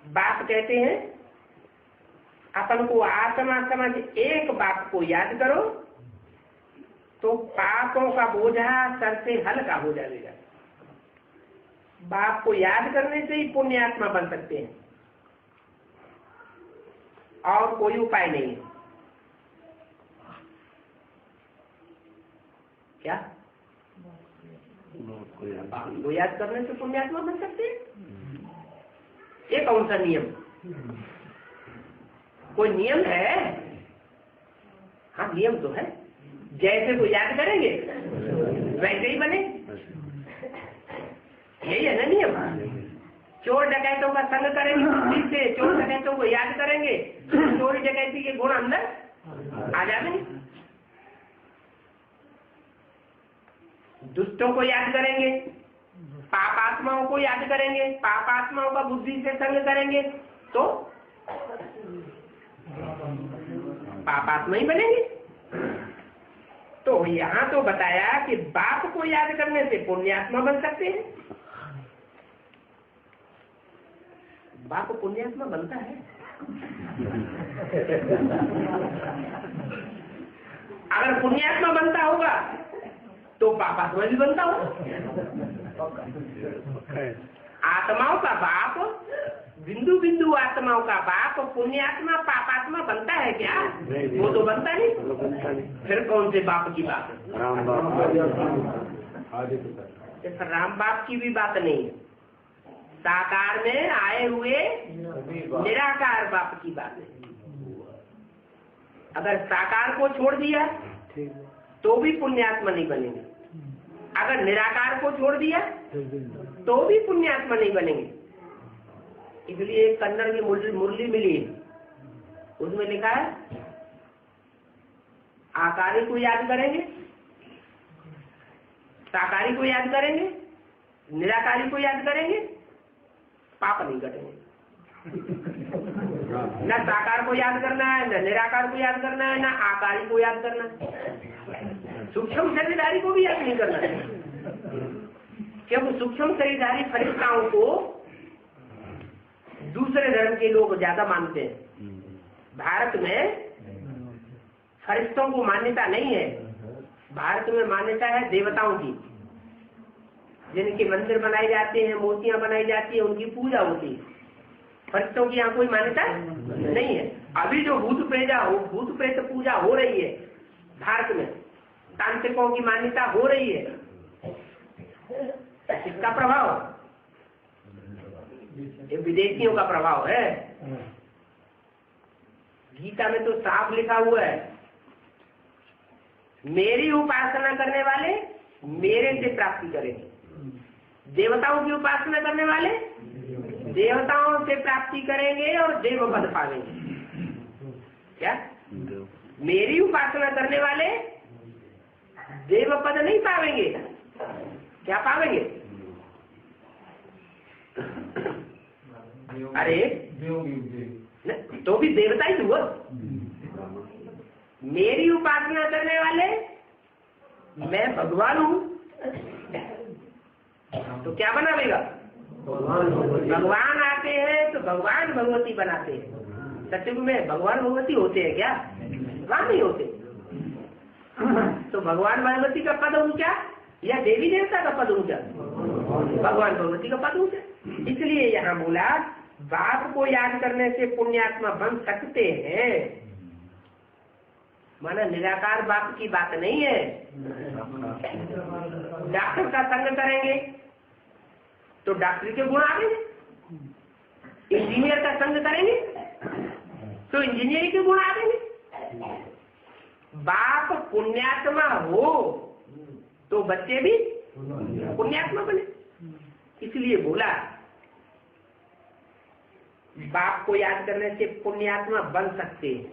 बाप कहते हैं अपन को आत्मा समझ एक बाप को याद करो तो पापों का बोझा सर से हल्का हो जाएगा। बाप को याद करने से ही पुण्यात्मा बन सकते हैं और कोई उपाय नहीं है। क्या बाप को याद करने से पुण्यात्मा बन सकते हैं? ये कौन सा नियम? कोई नियम है? हाँ, नियम तो है। जैसे को याद करेंगे वैसे ही बने। यही है ना नियम। चोर डकैतों का संग करेंगे बुद्धि से, चोर डकैतों को याद करेंगे, चोरी डकैती के गुण अंदर आ जाएंगे। दुष्टों को याद करेंगे, पापात्माओं को याद करेंगे, पापात्माओं का बुद्धि से संग करेंगे तो पापात्मा ही बनेंगे। तो यहाँ तो बताया कि बाप को याद करने से पुण्यात्मा बन सकते हैं। बाप पुण्यात्मा बनता है? अगर पुण्यात्मा बनता होगा तो पापात्मा भी बनता होगा। आत्माओं का बाप, बिंदु बिंदु आत्माओं का बाप पुण्यात्मा पापात्मा बनता है क्या? वो तो बनता नहीं। फिर कौन से बाप की बात है? राम बाप की भी बात नहीं है। साकार में आए हुए निराकार बाप की बात है। अगर साकार को छोड़ दिया तो भी पुण्यात्मा नहीं बनेंगे। अगर निराकार को छोड़ दिया तो भी पुण्यात्मा नहीं बनेंगे। इसलिए एक कन्नड़ की मुरली मिली, उसमें लिखा है आकारी को याद करेंगे, साकारी को याद करेंगे, निराकारी को याद करेंगे, पाप नहीं कटेंगे। न साकार को याद करना है, न निराकार को याद करना है, न आकारी को याद करना है। सूक्ष्म शरीरधारी को भी याद नहीं करना है, क्योंकि सूक्ष्म शरीरधारी फरिश्ताओं को दूसरे धर्म के लोग ज्यादा मानते हैं। भारत में फरिश्तों को मान्यता नहीं है। भारत में मान्यता है देवताओं की, जिनके मंदिर बनाए जाते हैं, मूर्तियां बनाई जाती है, उनकी पूजा होती है। फरिश्तों की यहाँ कोई मान्यता नहीं है। अभी जो भूत प्रेत पूजा हो रही है भारत में, तांत्रिकों की मान्यता हो रही है, इसका प्रभाव ये विदेशियों का प्रभाव है। गीता में तो साफ लिखा हुआ है, मेरी उपासना करने वाले मेरे से प्राप्ति करेंगे। देवताओं की उपासना करने वाले देवताओं से प्राप्ति करेंगे और देव पद पावेंगे। क्या? मेरी उपासना करने वाले देव पद नहीं पावेंगे। क्या पावेंगे? अरे तो भी देवता ही हुआ। मेरी उपासना करने वाले मैं भगवान हूँ, तो क्या बनावेगा? भगवान आते हैं तो भगवान भगवती बनाते हैं। सत्युग में भगवान भगवती होते हैं क्या? भगवान नहीं होते। तो भगवान भगवती का पद ऊंचा या देवी देवता का पद ऊंचा? भगवान भगवती का पद ऊंचा। इसलिए यहाँ बोला बाप को याद करने से पुण्यात्मा बन सकते हैं। माना निराकार बाप की बात नहीं है। डॉक्टर का संग करेंगे तो डॉक्टरी के गुण आ गए। इंजीनियर का संग करेंगे तो इंजीनियरिंग के गुण आ गए। बाप पुण्यात्मा हो तो बच्चे भी पुण्यात्मा बने। इसलिए बोला बाप को याद करने से पुण्यात्मा बन सकते हैं।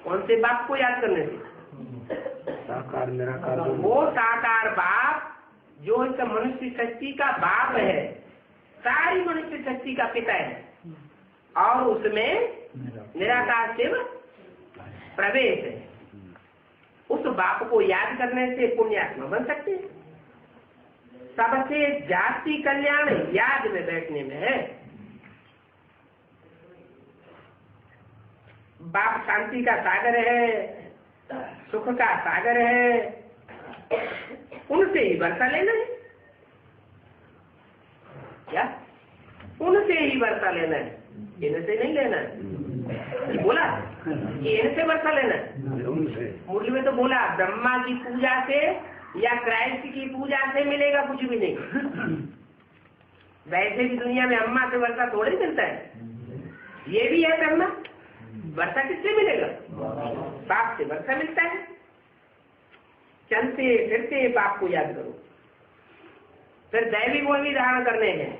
कौन से बाप को याद करने से? साकार निराकार। वो साकार बाप जो इस मनुष्य शक्ति का बाप है, सारी मनुष्य शक्ति का पिता है, और उसमें निराकार शिव प्रवेश है। उस बाप को याद करने से पुण्यात्मा बन सकते हैं। सबसे जाति कल्याण याद में बैठने में है। बाप शांति का सागर है, सुख का सागर है, उनसे ही वर्षा लेना है। क्या? उनसे ही वर्षा लेना है, इनसे नहीं लेना है। बोला कि इनसे वर्षा लेना है। मुरली में तो बोला ब्रह्मा की पूजा से या क्राइस्ट की पूजा से मिलेगा कुछ भी नहीं। वैसे भी दुनिया में अम्मा से वर्षा थोड़ी मिलता है। ये भी है करना। वर्षा किससे मिलेगा? बाप से वर्षा मिलता है। चलते फिरते बाप को याद करो। फिर दैवी गुण भी धारण करने हैं।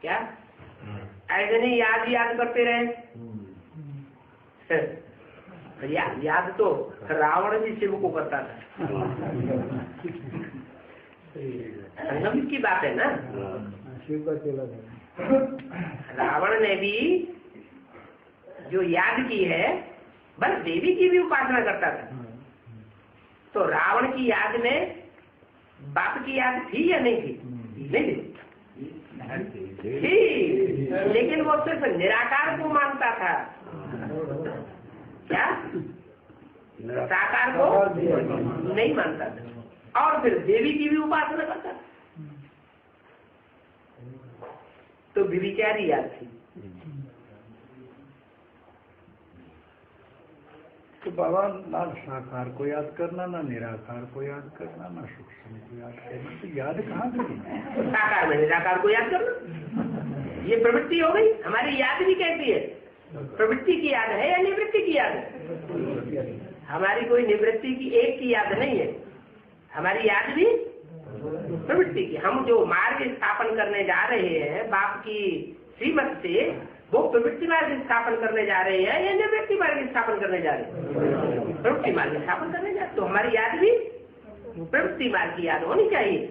क्या? ऐसे नहीं याद करते रहे। याद तो रावण भी शिव को करता था। संगम की बात है ना। शिव का चेला था। रावण ने भी जो याद की है बस देवी की भी उपासना करता था। तो रावण की याद में बाप की याद थी या नहीं थी? नहीं थी, लेकिन वो सिर्फ निराकार को मानता था। क्या? साकार को नहीं मानता था। और फिर देवी की भी उपासना करता था। तो विचारी याद थी। तो बाबा ना साकार को याद करना, ना निराकार को याद करना, ना सूक्ष्म को याद करना, तो याद कहाँ करी? साकार में निराकार को याद करना, ये प्रवृत्ति हो गई। हमारी याद भी कैसी है? प्रवृत्ति की याद है या निवृत्ति की याद है? हमारी कोई निवृत्ति की एक की याद नहीं है, हमारी याद भी प्रवृत्ति की। हम जो मार्ग स्थापन करने जा रहे हैं बाप की श्रीमत से, वो प्रवृत्ति मार्ग स्थापन करने जा रहे हैं या निवृत्ति मार्ग स्थापन करने जा रहे हैं? प्रवृत्ति मार्ग स्थापन करने जा रहे। तो हमारी याद भी प्रवृत्ति मार्ग की याद होनी चाहिए।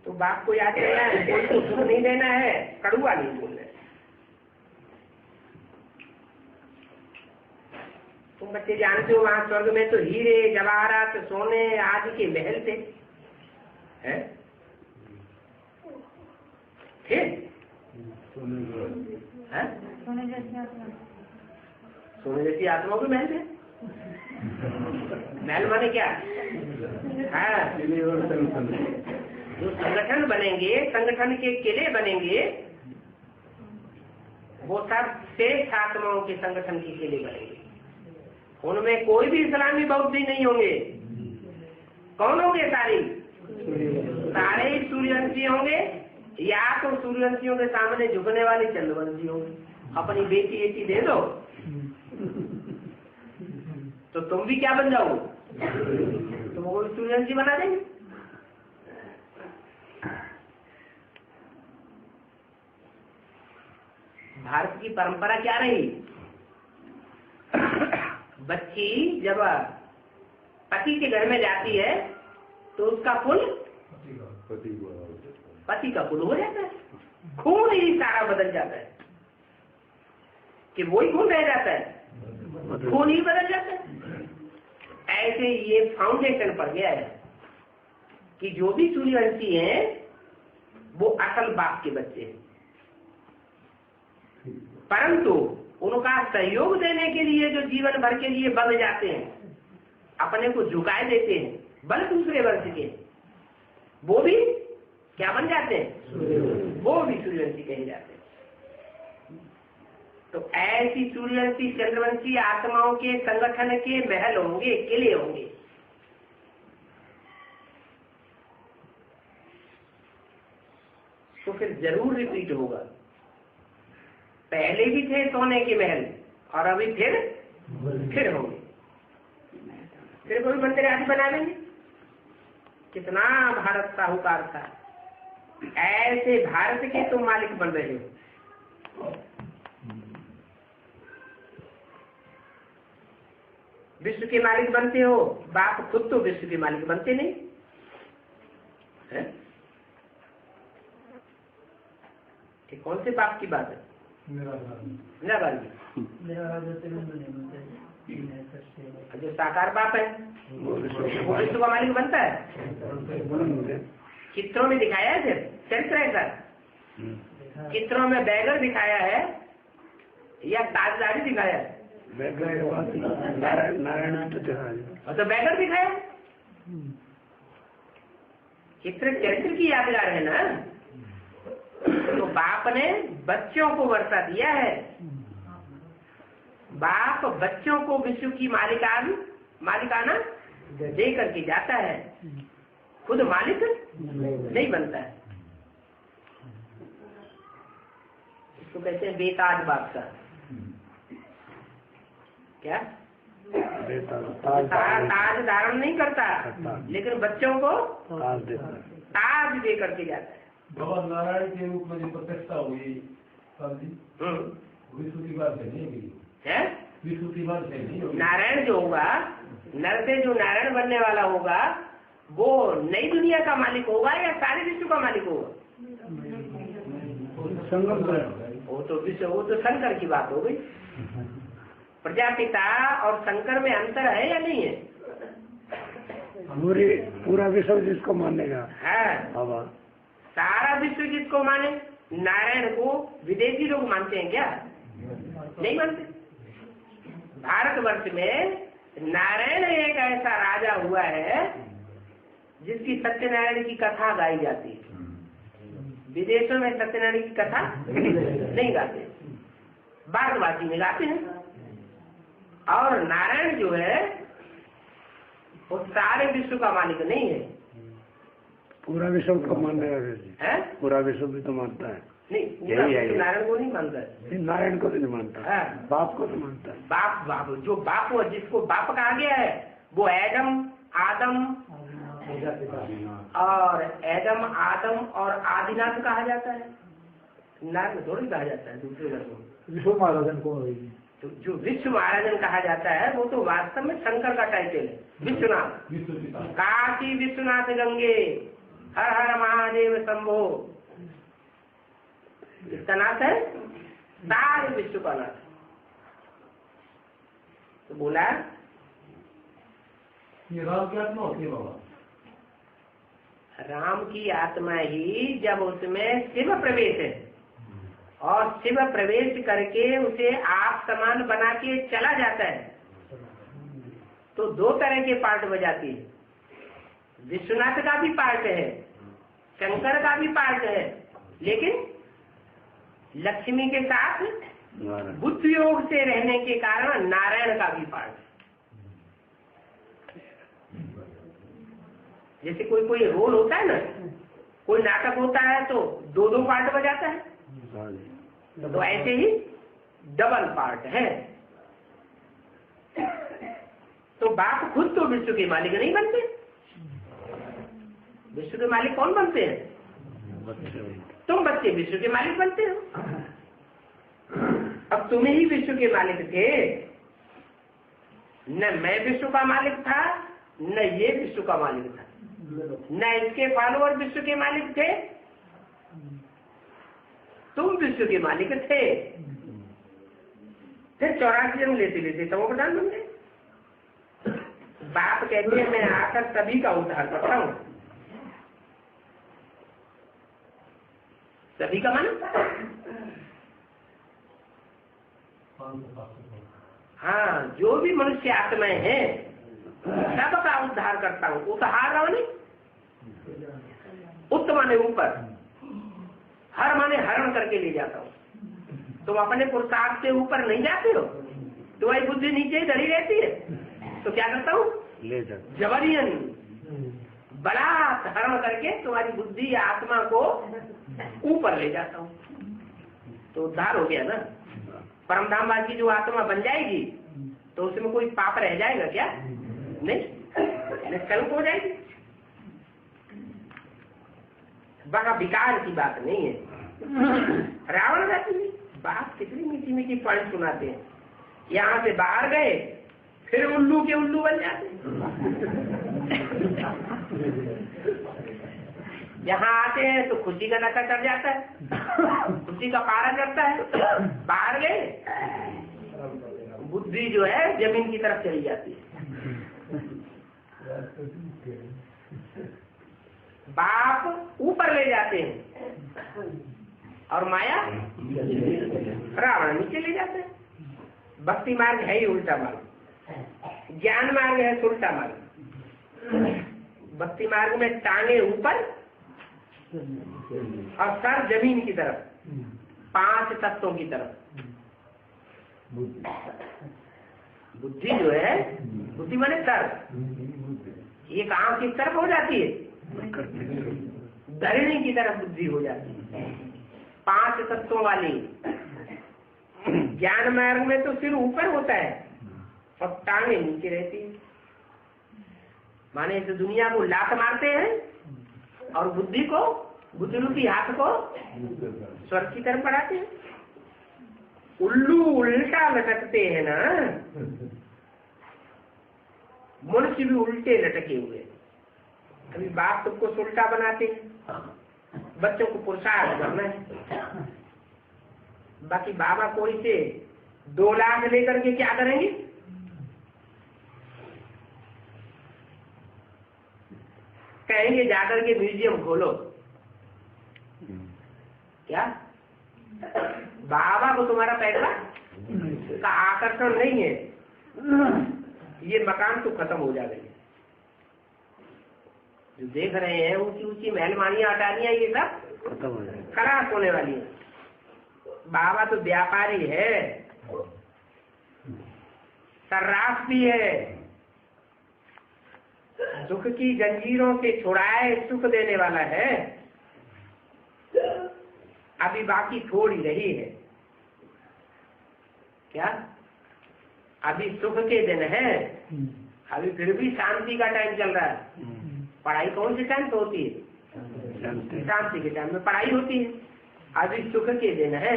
तो बाप को याद करना है, कोई को सुख नहीं देना है, कड़ुआ नहीं बोलना है। तुम बच्चे जानते हो वहां स्वर्ग में तो हीरे जवाहरात सोने आदि के महल थे, हैं? थे? सोने जैसी आत्मा के महल थे। महल माने क्या? जो संगठन बनेंगे, संगठन के किले बनेंगे, वो सब श्रेष्ठ आत्माओं के संगठन के किले बनेंगे। उनमें कोई भी इस्लामी बौद्धी नहीं होंगे। कौन होंगे? सारे सूर्यवंशी होंगे, या तो सूर्यवंशियों के सामने झुकने वाले चंद्रवंशी होंगे। अपनी बेटी दे दो तो तुम भी क्या बन जाओगे? तुम वो सूर्यवंशी बना देंगे। भारत की परंपरा क्या रही? बच्ची जब पति के घर में जाती है तो उसका कुल पति का कुल हो जाता है, खून ही सारा बदल जाता है। कि वही खून रह जाता है, खून ही बदल जाता है। ऐसे ये फाउंडेशन पड़ गया है कि जो भी सूर्यवंशी हैं वो असल बाप के बच्चे हैं, परंतु उनका सहयोग देने के लिए जो जीवन भर के लिए बन जाते हैं, अपने को झुकाए देते हैं, बल दूसरे वंश के, वो भी क्या बन जाते हैं? वो भी सूर्यवंशी कहे जाते हैं। तो ऐसी सूर्यवंशी चंद्रवंशी आत्माओं के संगठन के महल होंगे, किले होंगे। तो फिर जरूर रिपीट होगा। पहले भी थे सोने के महल और अभी फिर होंगे। फिर कोई मंदिर आदि बना लेंगे। कितना भारत साहूकार था, ऐसे भारत के तुम मालिक बन रहे हो। विश्व के मालिक बनते हो, बाप खुद तो विश्व के मालिक बनते नहीं है? कि कौन से बाप की बात है? निराकार जो साकार बाप है वो विश्व का मालिक बनता है। चित्रों में दिखाया है, सिर्फ चरित्र है सर। चित्रों में बैगर दिखाया है या ताजदारी दिखाया है? नारायण तो बैगर दिखाया। चित्र चरित्र की यादगार है ना। तो बाप ने बच्चों को वर्षा दिया है। बाप बच्चों को विश्व की मालिकाना दे करके जाता है, खुद मालिक नहीं बनता है। इसको कहते हैं बेताज बादशाह। क्या? ताज धारण नहीं करता, लेकिन बच्चों को ताज दे करके जाता है। भगवान नारायण के रूप में जो प्रतिष्ठा हुई विश्व की बात है, विश्व की बात है। नारायण जो होगा, नर से जो नारायण बनने वाला होगा, वो नई दुनिया का मालिक होगा या सारे विश्व का मालिक होगा? संगम वो वो तो शंकर की बात हो गई। प्रजापिता और शंकर में अंतर है या नहीं है? पूरा विश्व जिसको मानेगा है, सारा विश्व जिसको माने। नारायण को विदेशी लोग मानते हैं क्या? नहीं मानते। भारतवर्ष में नारायण एक ऐसा राजा हुआ है जिसकी सत्यनारायण की कथा गाई जाती है। विदेशों में सत्यनारायण की कथा नहीं गाते, भारतवासी में गाते हैं। और नारायण जो है वो सारे विश्व का मालिक नहीं है। पूरा विश्व को मान रहे हैं, पूरा विश्व भी तो मानता है। नहीं, पूरा विश्व नारायण को नहीं मानता है। नारायण को नहीं मानता है, बाप को तो मानता है। बाप जो बाप हो, जिसको बाप कहा गया है, वो एडम आदम और आदिनाथ कहा जाता है। नारायण थोड़ी कहा जाता है दूसरे वर्गों। विश्व महाराजन को तो जो विश्व महाराजन कहा जाता है वो तो वास्तव में शंकर का टाइटल है, विश्वनाथ। काशी विश्वनाथ गंगे हर हर महादेव शंभो, इसका नाथ है, सारे विश्व का नाथ। तो बोला ये राम की आत्मा होती है बाबा। राम की आत्मा ही जब उसमें शिव प्रवेश है और शिव प्रवेश करके उसे आप समान बना के चला जाता है, तो दो तरह के पार्ट बजाती है। विश्वनाथ का भी पार्ट है, शंकर का भी पार्ट है, लेकिन लक्ष्मी के साथ बुद्ध योग से रहने के कारण नारायण का भी पार्ट है। जैसे कोई रोल होता है ना, कोई नाटक होता है तो दो पार्ट बजाता है, तो ऐसे ही डबल पार्ट है। तो बाप खुद तो विश्व के मालिक नहीं बनते। विश्व के मालिक कौन बनते हैं? तुम बच्चे विश्व के मालिक बनते हो। अब तुम ही विश्व के मालिक थे, न मैं विश्व का मालिक था, न ये विश्व का मालिक था, न इसके फॉलोअर विश्व के मालिक थे, तुम विश्व के मालिक थे। फिर 84 जन्म लेते लेते तमो प्रधान बन गए। बाप कहते हैं मैं आकर सभी का उद्धार करता हूँ। सभी का मन, हाँ, जो भी मनुष्य आत्माएं हैं सबका उद्धार करता हूँ। उद्धार माने उत्त माने ऊपर, हर माने हरण करके ले जाता हूँ। तुम अपने पुरुषार्थ से ऊपर नहीं जाते हो, तुम्हारी बुद्धि नीचे ही धरी रहती है, तो क्या करता हूँ? ले जाता, जबरियन बलात् हरण करके तुम्हारी बुद्धि या आत्मा को ऊपर ले जाता हूँ। तो उद्धार हो गया ना। परमधामवाद की जो आत्मा बन जाएगी तो उसमें कोई पाप रह जाएगा क्या? नहीं, निष्कलंक हो जाएगी। वहाँ विकार की बात नहीं है। रावण जाती है, बात कितनी मीठी मीठी पॉइंट सुनाते हैं। यहाँ से बाहर गए फिर उल्लू के उल्लू बन जाते। यहाँ आते हैं तो खुशी का नशा चढ़ जाता है, खुशी का पारा चढ़ता है। बाहर गए बुद्धि जो है जमीन की तरफ चली जाती है। बाप ऊपर ले जाते हैं और माया रावण नीचे ले जाते हैं। भक्ति मार्ग है ही उल्टा मार्ग, ज्ञान मार्ग है उल्टा मार्ग। भक्ति मार्ग में टांगे ऊपर और सर जमीन की तरफ, 5 तत्वों की तरफ। बुद्धि जो है, बुद्धि माने सर, ये आंख की तरफ हो जाती है, धरणी की तरफ बुद्धि हो जाती है। 5 तत्वों वाली। ज्ञान मार्ग में तो सिर ऊपर होता है और टांगे नीचे रहती है। माने इस दुनिया को लात मारते हैं और बुद्धि को, बुद्धिरूपी हाथ को स्वर्ग की तरफ बढ़ाते हैं। उल्लू उल्टा लटकते हैं ना, मनुष्य भी उल्टे लटके हुए। अभी बाप सबको उल्टा बनाते हैं, बच्चों को पुरुषार्थ करना है। बाकी बाबा कोई से 2 लाख लेकर के क्या करेंगे? कहेंगे जाकर के म्यूजियम खोलो। क्या बाबा को तुम्हारा पैसा का आकर्षण नहीं है? ये मकान तो खत्म हो जाएगा। जो देख रहे हैं ऊंची ऊंची महलमानियां अटारियां ये सब खत्म हो जाएगा, खराब होने वाली है। बाबा तो व्यापारी है, सर्राफ भी है, दुख की जंजीरों से छुड़ाए सुख देने वाला है। अभी बाकी थोड़ी रही है। क्या अभी सुख के दिन है? अभी फिर भी शांति का टाइम चल रहा है। पढ़ाई कौन से टाइम पे होती है? शांति के टाइम में पढ़ाई होती है। अभी सुख के दिन है,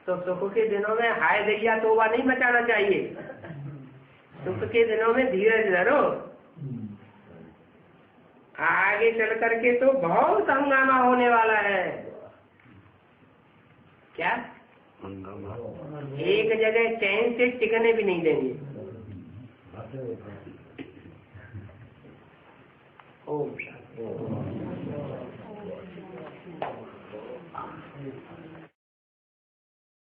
तो सुख के दिनों में हाय दैया तोबा नहीं मचाना चाहिए। सुख के दिनों में धीरज धरो, आगे चल करके तो बहुत हंगामा होने वाला है। क्या एक जगह चैन से टिकने भी नहीं देंगे। ओम शांति।